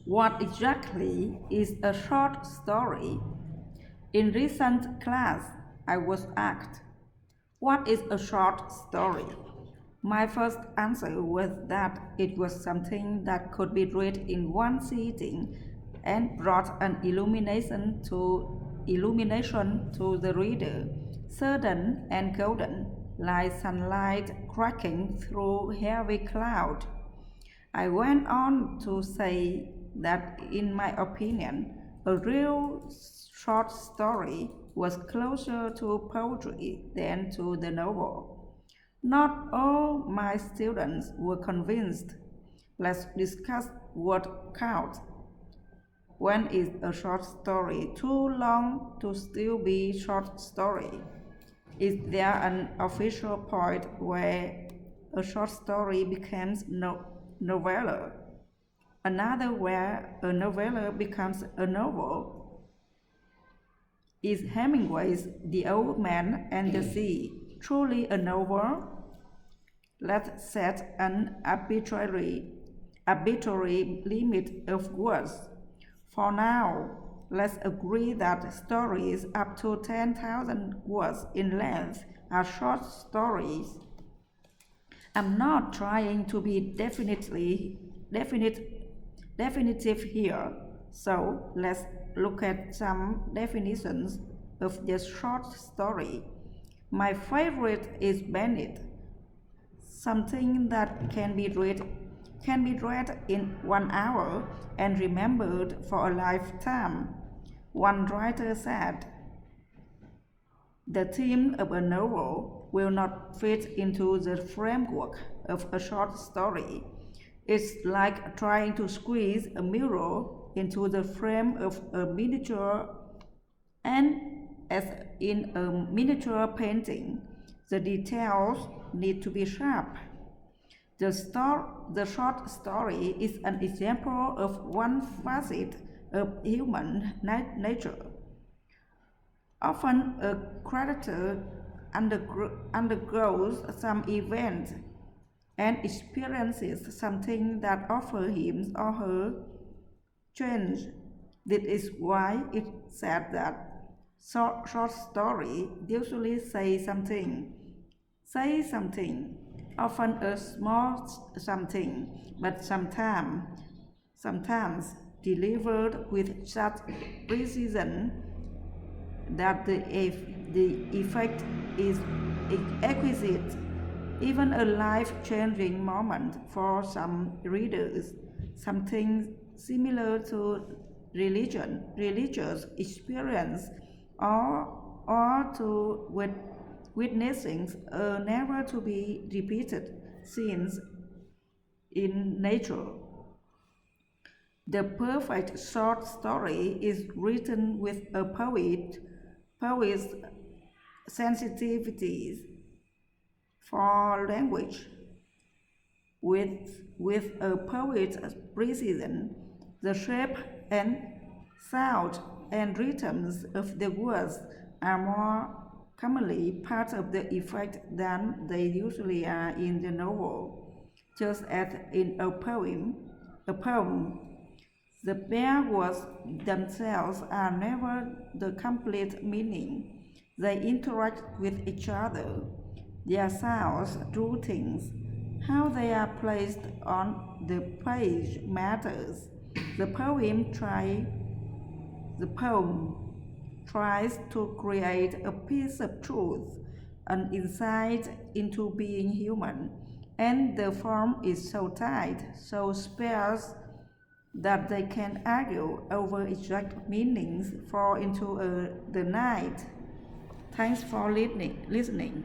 What exactly is a short story? In recent class, I was asked, what is a short story? My first answer was that it was something that could be read in one sitting and brought an illumination to the reader, sudden and golden, like sunlight cracking through heavy cloud. I went on to say that, in my opinion, a real short story was closer to poetry than to the novel. Not all my students were convinced. Let's discuss what counts. When is a short story too long to still be short story? Is there an official point where a short story becomes novella? Another where a novella becomes a novel? Is Hemingway's The Old Man and the Sea truly a novel? Let's set an arbitrary limit of words. For now, let's agree that stories up to 10,000 words in length are short stories. I'm not trying to be definitive here, so let's look at some definitions of the short story. My favorite is Bennett. Something that can be read in 1 hour and remembered for a lifetime. One writer said, the theme of a novel will not fit into the framework of a short story. It's like trying to squeeze a mirror into the frame of a miniature, and as in a miniature painting, the details need to be sharp. The short story is an example of one facet of human nature. Often a character undergoes some event and experiences something that offers him or her change. This is why it's said that short story usually say something, often a small something, but sometimes delivered with such precision that the effect is exquisite. Even a life-changing moment for some readers, something similar to religious experience, or to witnessing a never to be repeated scenes in nature. The perfect short story is written with a poet's sensitivities for language, with a poet's precision. The shape and sound and rhythms of the words are more commonly part of the effect than they usually are in the novel. Just as in a poem, the bare words themselves are never the complete meaning. They interact with each other. Their sounds do things. How they are placed on the page matters. The poem tries to create a piece of truth, an insight into being human, and the form is so tight, so sparse, that they can argue over exact meanings far into the night. Thanks for listening.